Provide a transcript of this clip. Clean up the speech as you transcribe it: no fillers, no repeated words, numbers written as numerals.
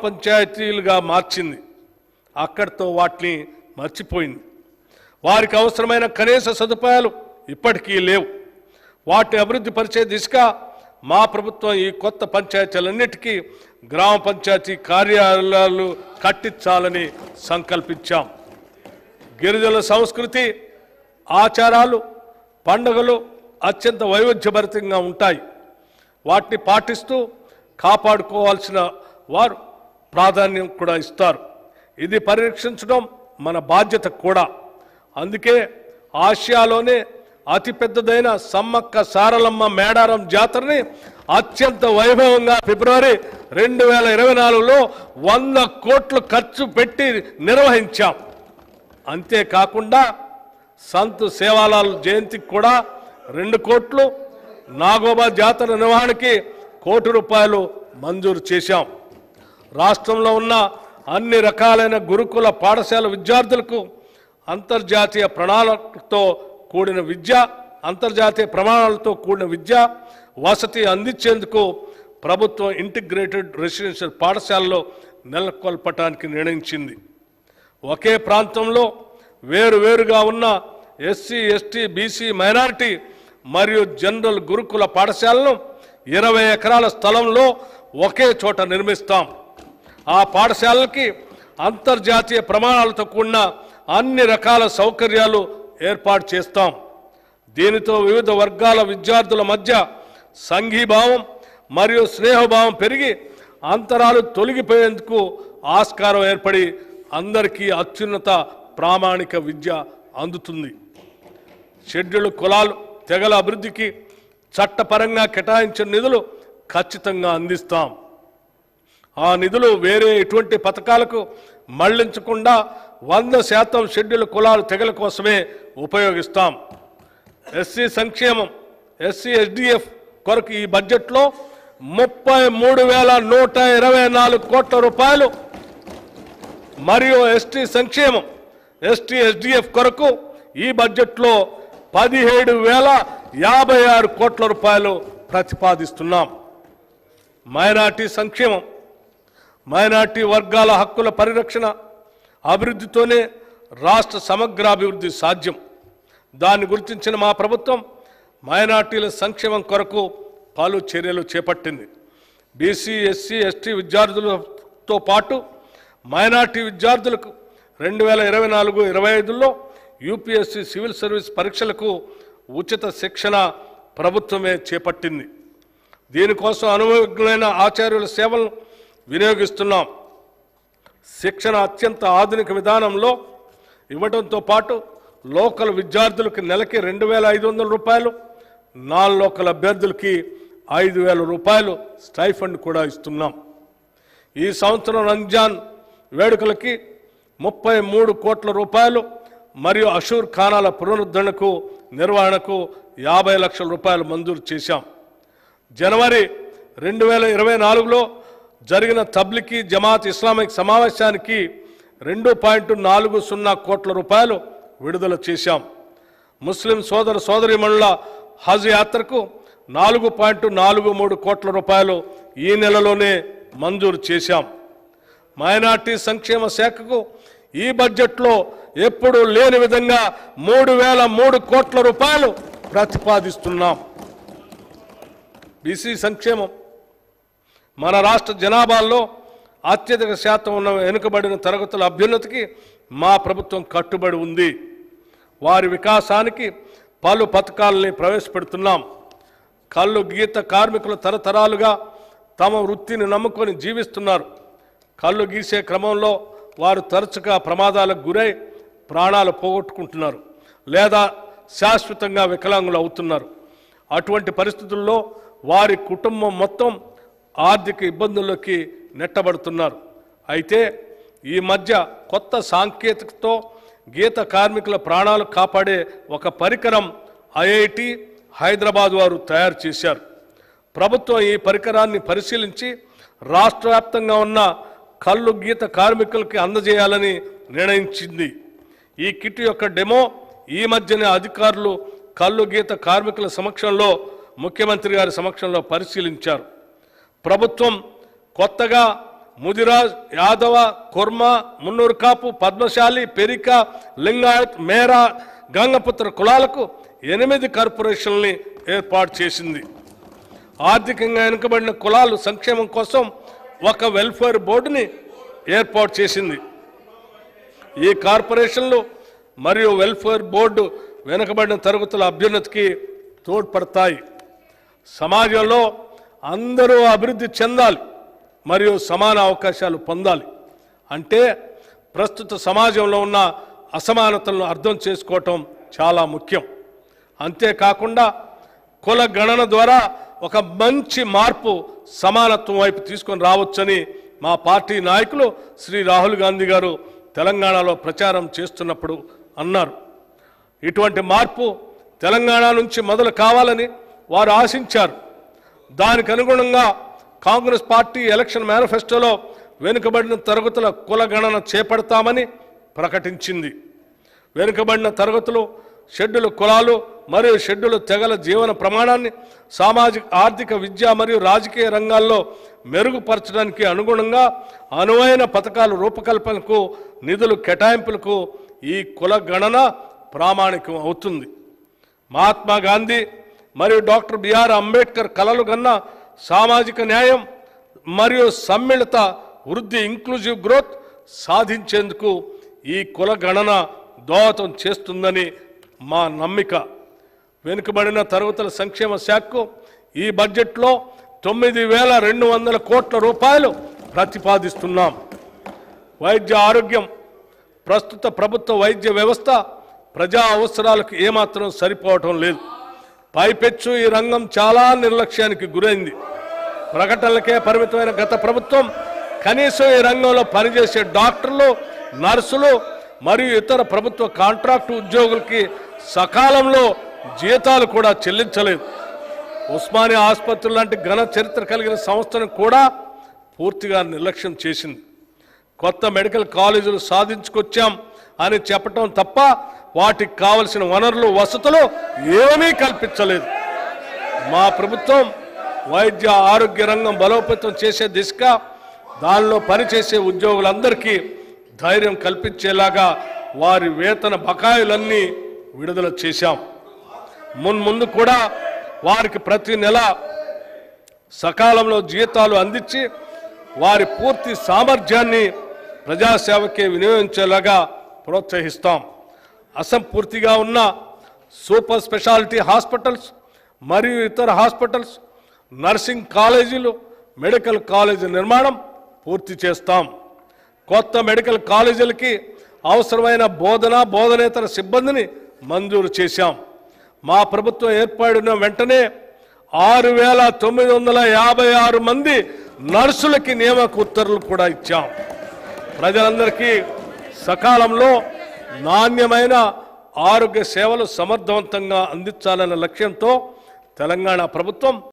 పంచాయతీలుగా మార్చింది. అక్కడితో వాటిని మర్చిపోయింది. వారికి అవసరమైన కనీస సదుపాయాలు ఇప్పటికీ లేవు. వాటిని అభివృద్ధి పరిచే దిశగా మా ప్రభుత్వం ఈ కొత్త పంచాయతీలన్నిటికీ గ్రామ పంచాయతీ కార్యాలయాలు కట్టించాలని సంకల్పించాం. గిరిజనుల సంస్కృతి, ఆచారాలు, పండుగలు అత్యంత వైవిధ్యభరితంగా ఉంటాయి. వాటిని పాటిస్తూ కాపాడుకోవాల్సిన వారు ప్రాధాన్యం కూడా ఇస్తారు. ఇది పరిరక్షించడం మన బాధ్యత కూడా. అందుకే ఆసియాలోనే అతిపెద్దదైన సమ్మక్క సారలమ్మ మేడారం జాతరని అత్యంత వైభవంగా ఫిబ్రవరి 2024లో 100 కోట్లు ఖర్చు పెట్టి నిర్వహించాం. అంతేకాకుండా సంత్ సేవాలాల్ జయంతికి కూడా 2 కోట్లు, నాగోబా జాతర నిర్వహణకి 1 కోటి రూపాయలు మంజూరు చేశాం. రాష్ట్రంలో ఉన్న అన్ని రకాలైన గురుకుల పాఠశాల విద్యార్థులకు అంతర్జాతీయ ప్రమాణాలతో కూడిన విద్య వసతి అందించేందుకు ప్రభుత్వం ఇంటిగ్రేటెడ్ రెసిడెన్షియల్ పాఠశాలలో నెలకొల్పటానికి నిర్ణయించింది. ఒకే ప్రాంతంలో వేరువేరుగా ఉన్న ఎస్సీ, ఎస్టీ, బీసీ, మైనారిటీ మరియు జనరల్ గురుకుల పాఠశాలను 20 ఎకరాల స్థలంలో ఒకే చోట నిర్మిస్తాం. ఆ పాఠశాలకి అంతర్జాతీయ ప్రమాణాలతో కూడిన అన్ని రకాల సౌకర్యాలు ఏర్పాటు చేస్తాం. దీనితో వివిధ వర్గాల విద్యార్థుల మధ్య సంఘీభావం మరియు స్నేహభావం పెరిగి అంతరాలు తొలగిపోయేందుకు ఆస్కారం ఏర్పడి అందరికీ అత్యున్నత ప్రామాణిక విద్య అందుతుంది. షెడ్యూల్డ్ కులాలు, తెగల అభివృద్ధికి చట్టపరంగా కేటాయించిన నిధులు ఖచ్చితంగా అందిస్తాం. ఆ నిధులు వేరే ఎటువంటి పథకాలకు మళ్లించకుండా 100% షెడ్యూల్డ్ కులాలు, తెగల కోసమే ఉపయోగిస్తాం. ఎస్సీ సంక్షేమం, ఎస్సీ ఎస్డిఎఫ్ కొరకు ఈ బడ్జెట్లో 33,124 కోట్ల రూపాయలు మరియు ఎస్టీ సంక్షేమం, ఎస్టీ ఎస్డిఎఫ్ కొరకు ఈ బడ్జెట్లో 17,056 కోట్ల రూపాయలు ప్రతిపాదిస్తున్నాం. మైనార్టీ సంక్షేమం, మైనార్టీ వర్గాల హక్కుల పరిరక్షణ, అభివృద్ధితోనే రాష్ట్ర సమగ్రాభివృద్ధి సాధ్యం. దాన్ని గుర్తించిన మా ప్రభుత్వం మైనార్టీల సంక్షేమం కొరకు పలు చర్యలు చేపట్టింది. బీసీ, ఎస్సీ, ఎస్టీ విద్యార్థులతో పాటు మైనార్టీ విద్యార్థులకు 2024-25లో యూపీఎస్సీ సివిల్ సర్వీస్ పరీక్షలకు ఉచిత శిక్షణ ప్రభుత్వమే చేపట్టింది. దీనికోసం అనుభవజ్ఞులైన ఆచార్యుల సేవలను వినియోగిస్తున్నాం. శిక్షణ అత్యంత ఆధునిక విధానంలో ఇవ్వడంతో పాటు లోకల్ విద్యార్థులకు నెలకి 2,500 రూపాయలు, నాన్ లోకల్ అభ్యర్థులకి 5,000 రూపాయలు స్టైఫండ్ కూడా ఇస్తున్నాం. ఈ సంవత్సరం రంజాన్ వేడుకలకి 33 కోట్ల రూపాయలు మరియు అషూర్ ఖానాల పునరుద్ధరణకు, నిర్వహణకు 50 లక్షల రూపాయలు మంజూరు చేశాం. జనవరి 2024లో జరిగిన తబ్లికీ జమాత్ ఇస్లామిక్ సమావేశానికి 2.40 కోట్ల రూపాయలు విడుదల చేశాం. ముస్లిం సోదర సోదరీమణుల హజ్ యాత్రకు 4.43 కోట్ల రూపాయలు ఈ నెలలోనే మంజూరు చేశాం. మైనార్టీ సంక్షేమ శాఖకు ఈ బడ్జెట్లో ఎప్పుడూ లేని విధంగా 3,003 కోట్ల రూపాయలు ప్రతిపాదిస్తున్నాం. బీసీ సంక్షేమం, మన రాష్ట్ర జనాభాలో అత్యధిక శాతం ఉన్న వెనుకబడిన తరగతుల అభ్యున్నతికి మా ప్రభుత్వం కట్టుబడి ఉంది. వారి వికాసానికి పలు పథకాలని ప్రవేశపెడుతున్నాం. కళ్ళు గీత కార్మికులు తరతరాలుగా తమ వృత్తిని నమ్ముకొని జీవిస్తున్నారు. కళ్ళు గీసే క్రమంలో వారు తరచుగా ప్రమాదాలకు గురై ప్రాణాలు పోగొట్టుకుంటున్నారు లేదా శాశ్వతంగా వికలాంగులు అవుతున్నారు. అటువంటి పరిస్థితుల్లో వారి కుటుంబం మొత్తం ఆర్థిక ఇబ్బందుల్లోకి నెట్టబడుతున్నారు. అయితే ఈ మధ్య కొత్త సాంకేతికతతో గీత కార్మికుల ప్రాణాలు కాపాడే ఒక పరికరం ఐఐటి హైదరాబాద్ వారు తయారు చేశారు. ప్రభుత్వం ఈ పరికరాన్ని పరిశీలించి రాష్ట్ర వ్యాప్తంగా ఉన్న కళ్ళు గీత కార్మికులకి అందజేయాలని నిర్ణయించింది. ఈ కిట్ యొక్క డెమో ఈ మధ్యనే అధికారులు కళ్ళు గీత కార్మికుల సమక్షంలో, ముఖ్యమంత్రి గారి సమక్షంలో పరిశీలించారు. ప్రభుత్వం కొత్తగా ముదిరాజ్, యాదవ, కుర్మ, మున్నూరు కాపు, పద్మశాలి, పెరిక, లింగాయత్, మేరా, గంగపుత్ర కులాలకు 8 కార్పొరేషన్లని ఏర్పాటు చేసింది. ఆర్థికంగా వెనుకబడిన కులాలు సంక్షేమం కోసం ఒక వెల్ఫేర్ బోర్డుని ఏర్పాటు చేసింది. ఈ కార్పొరేషన్లు మరియు వెల్ఫేర్ బోర్డు వెనుకబడిన తరగతుల అభ్యున్నతికి తోడ్పడతాయి. సమాజంలో అందరూ అభివృద్ధి చెందాలి మరియు సమాన అవకాశాలు పొందాలి అంటే ప్రస్తుత సమాజంలో ఉన్న అసమానతలను అర్థం చేసుకోవటం చాలా ముఖ్యం. అంతేకాకుండా కుల గణన ద్వారా ఒక మంచి మార్పు సమానత్వం వైపు తీసుకొని రావచ్చని మా పార్టీ నాయకులు శ్రీ రాహుల్ గాంధీ గారు తెలంగాణలో ప్రచారం చేస్తున్నప్పుడు అన్నారు. ఇటువంటి మార్పు తెలంగాణ నుంచి మొదలు కావాలని వారు ఆశించారు. దానికి అనుగుణంగా కాంగ్రెస్ పార్టీ ఎలక్షన్ మేనిఫెస్టోలో వెనుకబడిన తరగతుల కుల గణన చేపడతామని ప్రకటించింది. వెనుకబడిన తరగతులు, షెడ్యూల్ కులాలు మరియు షెడ్యూల్ తెగల జీవన ప్రమాణాన్ని సామాజిక, ఆర్థిక, విద్య మరియు రాజకీయ రంగాల్లో మెరుగుపరచడానికి అనుగుణంగా అనువైన పథకాల రూపకల్పనకు, నిధుల కేటాయింపులకు ఈ కుల గణన ప్రామాణికం అవుతుంది. మహాత్మా గాంధీ మరియు డాక్టర్ బిఆర్ అంబేద్కర్ కలలు కన్న సామాజిక న్యాయం మరియు సమ్మిళిత వృద్ధి, ఇంక్లూజివ్ గ్రోత్ సాధించేందుకు ఈ కుల గణన దోహదం చేస్తుందని మా నమ్మిక. వెనుకబడిన తరగతుల సంక్షేమ శాఖకు ఈ బడ్జెట్లో 9,200 కోట్ల రూపాయలు ప్రతిపాదిస్తున్నాం. వైద్య ఆరోగ్యం, ప్రస్తుత ప్రభుత్వ వైద్య వ్యవస్థ ప్రజా అవసరాలకు ఏమాత్రం సరిపోవటం లేదు. పైపెచ్చు ఈ రంగం చాలా నిర్లక్ష్యానికి గురైంది. ప్రకటనలకే పరిమితమైన గత ప్రభుత్వం కనీసం ఈ రంగంలో పనిచేసే డాక్టర్లు, నర్సులు మరియు ఇతర ప్రభుత్వ కాంట్రాక్టు ఉద్యోగులకి సకాలంలో జీతాలు కూడా చెల్లించలేదు. ఉస్మానియా ఆసుపత్రులు లాంటి ఘన చరిత్ర కలిగిన సంస్థను కూడా పూర్తిగా నిర్లక్ష్యం చేసింది. కొత్త మెడికల్ కాలేజీలు సాధించుకొచ్చాం అని చెప్పటం తప్ప వాటికి కావలసిన వనరులు, వసతులు ఏమీ కల్పించలేదు. మా ప్రభుత్వం వైద్య ఆరోగ్య రంగం బలోపేతం చేసే దిశగా దానిలో పనిచేసే ఉద్యోగులందరికీ ధైర్యం కల్పించేలాగా వారి వేతన బకాయిలన్నీ విడుదల చేశాం. ముందు కూడా వారికి ప్రతి నెల సకాలంలో జీతాలు అందించి వారి పూర్తి సామర్థ్యాన్ని ప్రజాసేవకే వినియోగించేలాగా ప్రోత్సహిస్తాం. అసంపూర్తిగా ఉన్న సూపర్ స్పెషాలిటీ హాస్పిటల్స్ మరియు ఇతర హాస్పిటల్స్, నర్సింగ్ కాలేజీలు, మెడికల్ కాలేజీ నిర్మాణం పూర్తి చేస్తాం. కొత్త మెడికల్ కాలేజీలకి అవసరమైన బోధనేతర సిబ్బందిని మంజూరు చేశాం. మా ప్రభుత్వం ఏర్పడిన వెంటనే 6,956 మంది నర్సులకి నియామక ఉత్తర్వులు కూడా ఇచ్చాం. ప్రజలందరికీ సకాలంలో నాణ్యమైన ఆరోగ్య సేవలు సమర్థవంతంగా అందించాలన్న లక్ష్యంతో తెలంగాణ ప్రభుత్వం